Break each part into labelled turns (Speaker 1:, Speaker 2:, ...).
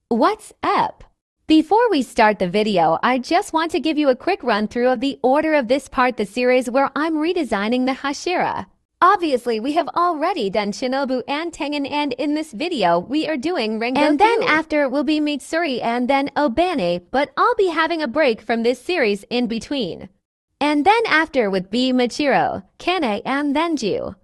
Speaker 1: What's up? Before we start the video, I just want to give you a quick run through of the order of this part the series where I'm redesigning the Hashira. Obviously, we have already done Shinobu and Tengen, and in this video, we are doing Rengoku. And then after will be Mitsuri and then Obane, but I'll be having a break from this series in between. And then after would be Machiro, Kane, and then Ju.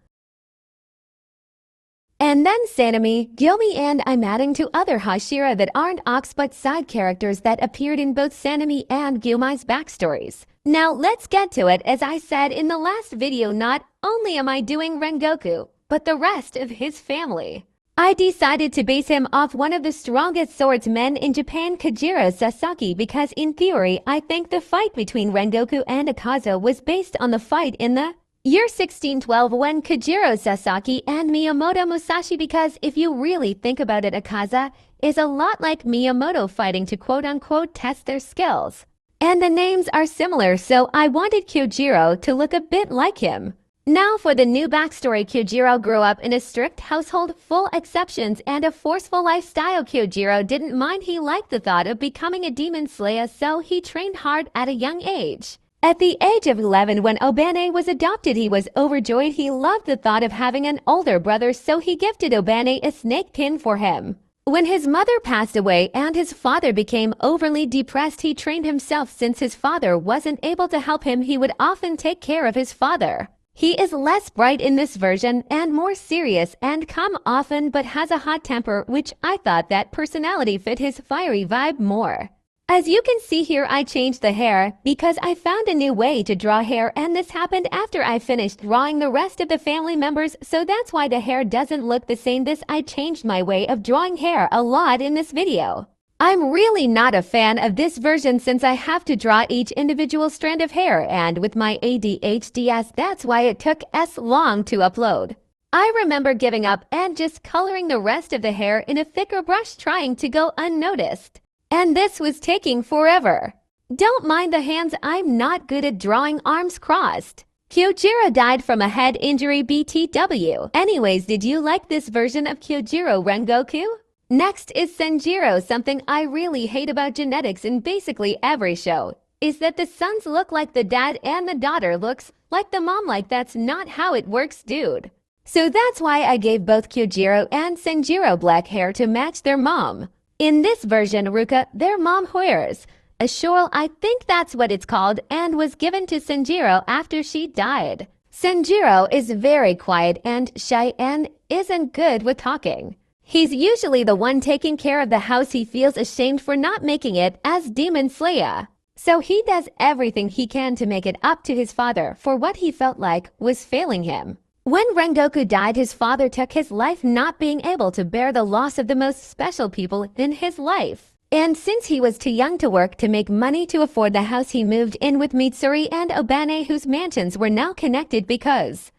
Speaker 1: And then Sanemi, Gyomi, and I'm adding to other Hashira that aren't Ox but side characters that appeared in both Sanemi and Gyomi's backstories. Now let's get to it. As I said in the last video, not only am I doing Rengoku, but the rest of his family. I decided to base him off one of the strongest swordsmen in Japan, Kyojiro Sasaki, because in theory, I think the fight between Rengoku and Akaza was based on the fight in the year 1612 when Kyojiro Sasaki and Miyamoto Musashi, because if you really think about it, Akaza is a lot like Miyamoto fighting to quote-unquote test their skills. And the names are similar, so I wanted Kyojiro to look a bit like him. Now for the new backstory. Kyojiro grew up in a strict household, full exceptions and a forceful lifestyle. Kyojiro didn't mind. He liked the thought of becoming a demon slayer, so he trained hard at a young age. At the age of 11, when Obane was adopted, he was overjoyed. He loved the thought of having an older brother, so he gifted Obane a snake pin for him. When his mother passed away and his father became overly depressed, he trained himself. Since his father wasn't able to help him, he would often take care of his father. He is less bright in this version and more serious and calm often, but has a hot temper, which I thought that personality fit his fiery vibe more. As you can see here, I changed the hair because I found a new way to draw hair, and this happened after I finished drawing the rest of the family members, so that's why the hair doesn't look the same. I changed my way of drawing hair a lot in this video. I'm really not a fan of this version since I have to draw each individual strand of hair, and with my ADHD, that's why it took so long to upload. I remember giving up and just coloring the rest of the hair in a thicker brush, trying to go unnoticed. And this was taking forever. Don't mind the hands, I'm not good at drawing arms crossed. Kyojiro died from a head injury BTW. Anyways, did you like this version of Kyojiro Rengoku? Next is Senjiro. Something I really hate about genetics in basically every show is that the sons look like the dad and the daughter looks like the mom. Like, that's not how it works, dude. So that's why I gave both Kyojiro and Senjiro black hair to match their mom. In this version, Ruka, their mom, wears a shawl, I think that's what it's called, and was given to Senjiro after she died. Senjiro is very quiet and shy and isn't good with talking. He's usually the one taking care of the house. He feels ashamed for not making it as Demon Slayer, so he does everything he can to make it up to his father for what he felt like was failing him. When Rengoku died, his father took his life, not being able to bear the loss of the most special people in his life. And since he was too young to work to make money to afford the house, he moved in with Mitsuri and Obane, whose mansions were now connected because,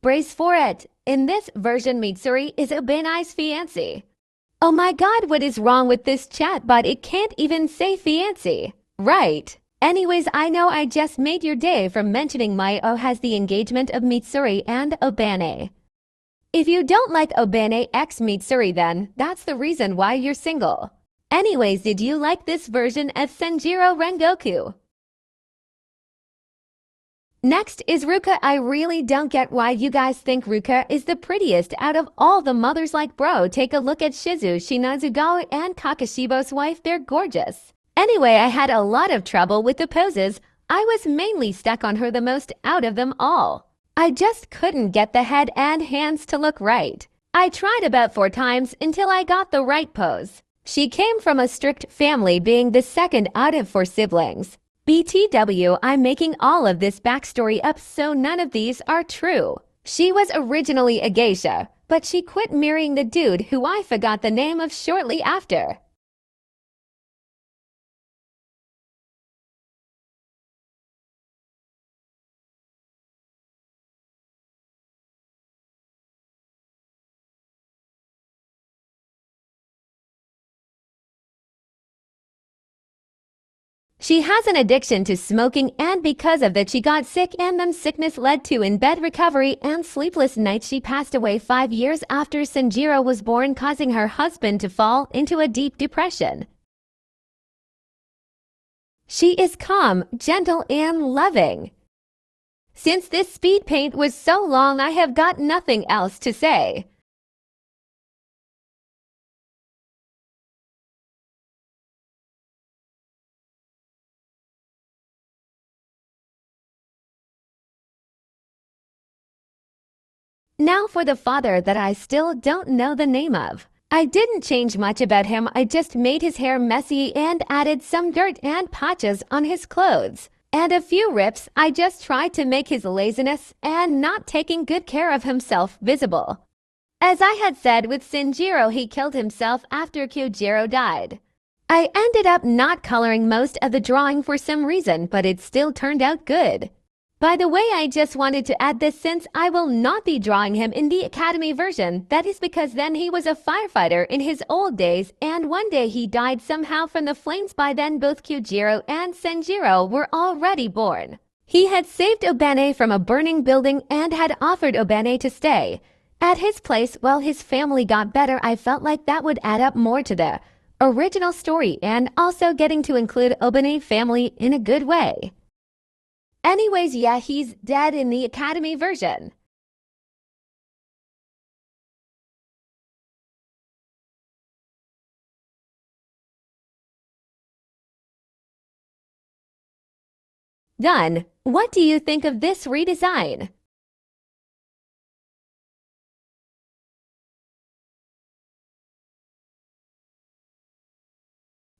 Speaker 1: brace for it, in this version Mitsuri is Obane's fiancé. Oh my god, what is wrong with this chatbot? It can't even say fiancé. Right. Anyways, I know I just made your day from mentioning Maio has the engagement of Mitsuri and Obane. If you don't like Obane x Mitsuri, then that's the reason why you're single. Anyways, did you like this version of Senjiro Rengoku? Next is Ruka. I really don't get why you guys think Ruka is the prettiest out of all the mothers. Like, bro, take a look at Shizu, Shinazugawa, and Kakashibo's wife. They're gorgeous. Anyway, I had a lot of trouble with the poses. I was mainly stuck on her the most out of them all. I just couldn't get the head and hands to look right. I tried about 4 times until I got the right pose. She came from a strict family, being the second out of 4 siblings. BTW, I'm making all of this backstory up, so none of these are true. She was originally a geisha, but she quit marrying the dude who I forgot the name of shortly after. She has an addiction to smoking, and because of that she got sick, and then sickness led to in-bed recovery and sleepless nights. She passed away 5 years after Sanjiro was born, causing her husband to fall into a deep depression. She is calm, gentle, and loving. Since this speed paint was so long, I have got nothing else to say. Now for the father that I still don't know the name of. I didn't change much about him, I just made his hair messy and added some dirt and patches on his clothes. And a few rips. I just tried to make his laziness and not taking good care of himself visible. As I had said with Sanjiro, he killed himself after Kyojiro died. I ended up not coloring most of the drawing for some reason, but it still turned out good. By the way, I just wanted to add this since I will not be drawing him in the Academy version. That is because then he was a firefighter in his old days, and one day he died somehow from the flames. By then both Kyojiro and Sanjiro were already born. He had saved Obane from a burning building and had offered Obane to stay at his place while his family got better. I felt like that would add up more to the original story and also getting to include Obane family in a good way. Anyways, yeah, he's dead in the Academy version. Done. What do you think of this redesign?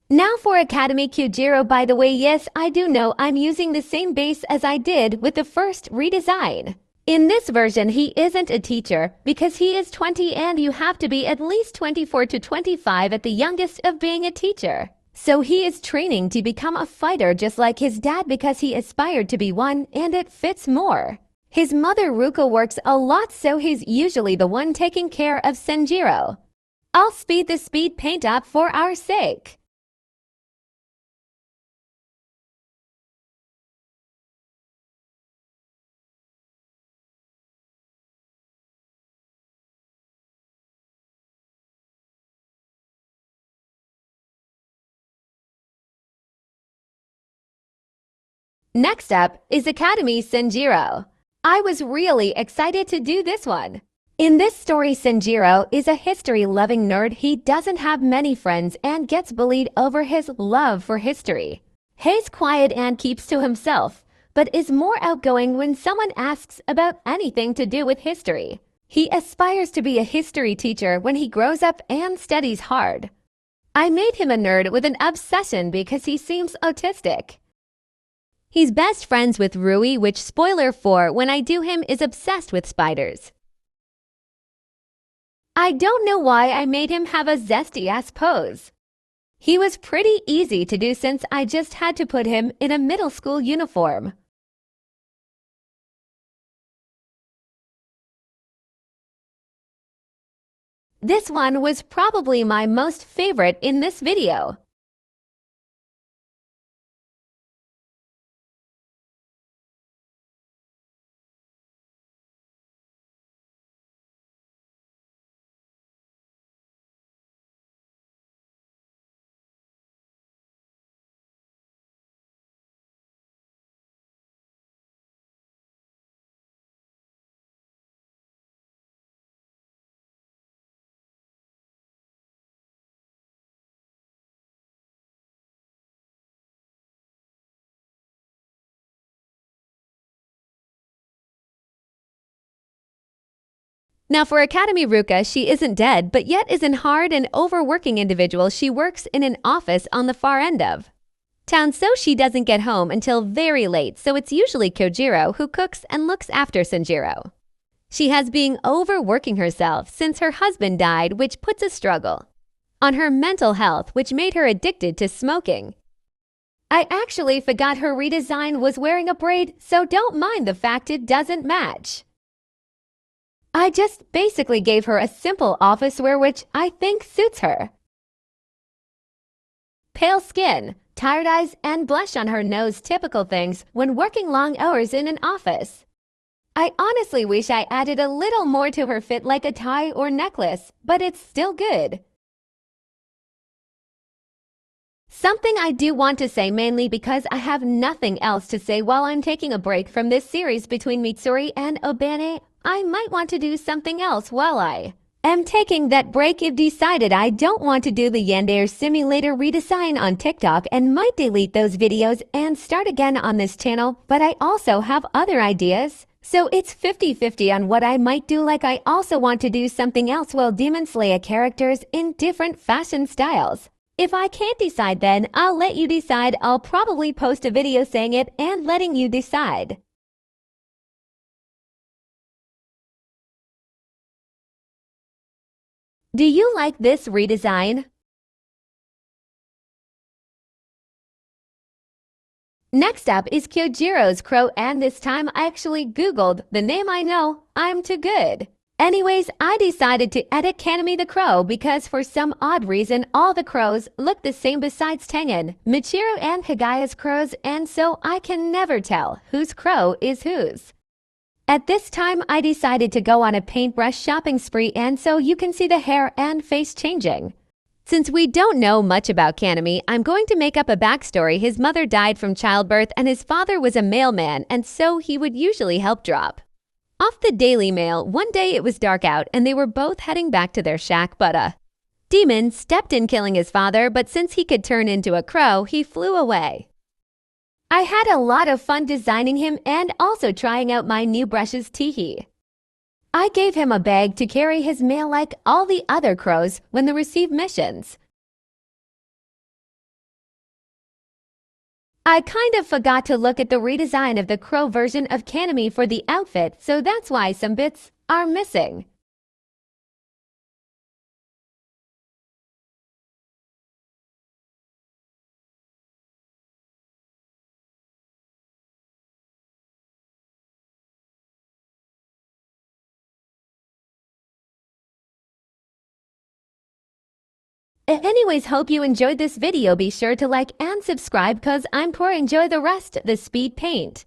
Speaker 1: Now for Academy Kyojiro. By the way, yes, I do know I'm using the same base as I did with the first redesign. In this version, he isn't a teacher because he is 20 and you have to be at least 24 to 25 at the youngest of being a teacher. So he is training to become a fighter just like his dad because he aspired to be one, and it fits more. His mother Ruka works a lot, so he's usually the one taking care of Sanjiro. I'll speed the speed paint up for our sake. Next up is Academy Sanjiro. I was really excited to do this one. In this story, Sanjiro is a history-loving nerd. He doesn't have many friends and gets bullied over his love for history. He's quiet and keeps to himself, but is more outgoing when someone asks about anything to do with history. He aspires to be a history teacher when he grows up and studies hard. I made him a nerd with an obsession because he seems autistic. He's best friends with Rui, which, spoiler for when I do him, is obsessed with spiders. I don't know why I made him have a zesty-ass pose. He was pretty easy to do since I just had to put him in a middle school uniform. This one was probably my most favorite in this video. Now for Academy Ruka, she isn't dead, but yet is an hard and overworking individual. She works in an office on the far end of town, so she doesn't get home until very late, so it's usually Kyojiro who cooks and looks after Sanjiro. She has been overworking herself since her husband died, which puts a struggle on her mental health, which made her addicted to smoking. I actually forgot her redesign was wearing a braid, so don't mind the fact it doesn't match. I just basically gave her a simple office wear which I think suits her. Pale skin, tired eyes, and blush on her nose, typical things when working long hours in an office. I honestly wish I added a little more to her fit, like a tie or necklace, but it's still good. Something I do want to say, mainly because I have nothing else to say while I'm taking a break from this series between Mitsuri and Obane, I might want to do something else while I am taking that break. I've decided I don't want to do the Yandere simulator redesign on TikTok and might delete those videos and start again on this channel, but I also have other ideas. So it's 50-50 on what I might do. Like, I also want to do something else while Demon Slayer characters in different fashion styles. If I can't decide, then I'll let you decide. I'll probably post a video saying it and letting you decide. Do you like this redesign? Next up is Kyojiro's crow, and this time I actually Googled the name. I know I'm too good. Anyways, I decided to edit Kanami the crow because for some odd reason all the crows look the same besides Tengen, Michiru, and Higaya's crows, and so I can never tell whose crow is whose. At this time I decided to go on a paintbrush shopping spree, and so you can see the hair and face changing. Since we don't know much about Kanami, I'm going to make up a backstory. His mother died from childbirth and his father was a mailman, and so he would usually help drop off the Daily Mail. One day it was dark out and they were both heading back to their shack, but a demon stepped in, killing his father, but since he could turn into a crow, he flew away. I had a lot of fun designing him and also trying out my new brushes. Teehee. I gave him a bag to carry his mail like all the other crows when they receive missions. I kind of forgot to look at the redesign of the crow version of Kanami for the outfit, so that's why some bits are missing. Anyways, hope you enjoyed this video. Be sure to like and subscribe cause I'm poor. Enjoy the rest of the speed paint.